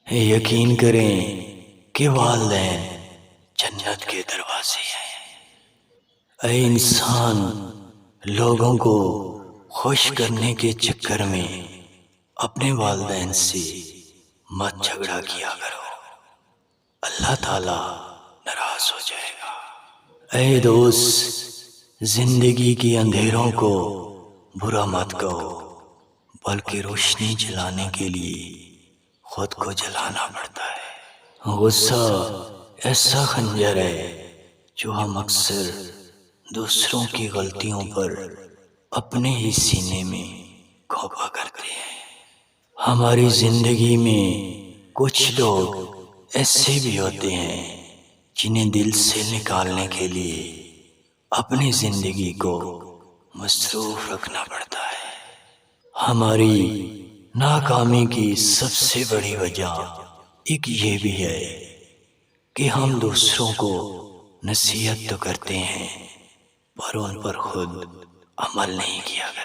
یقین کریں کہ والدین جنت کے دروازے ہیں۔ اے انسان، لوگوں کو خوش کرنے کے چکر میں اپنے والدین سے مت جھگڑا کیا کرو، اللہ تعالیٰ ناراض ہو جائے گا۔ اے دوست، زندگی کی اندھیروں کو برا مت کہو، بلکہ روشنی جلانے کے لیے خود کو جلانا پڑتا ہے۔ غصہ ایسا خنجر ہے جو ہم اکثر دوسروں کی غلطیوں پر اپنے ہی سینے میں گھونپا کرتے ہیں۔ ہماری زندگی میں کچھ لوگ ایسے بھی ہوتے ہیں جنہیں دل سے نکالنے کے لیے اپنی زندگی کو مصروف رکھنا پڑتا ہے۔ ہماری ناکامی کی سب سے بڑی وجہ ایک یہ بھی ہے کہ ہم دوسروں کو نصیحت تو کرتے ہیں پر ان پر خود عمل نہیں کیا کرتے۔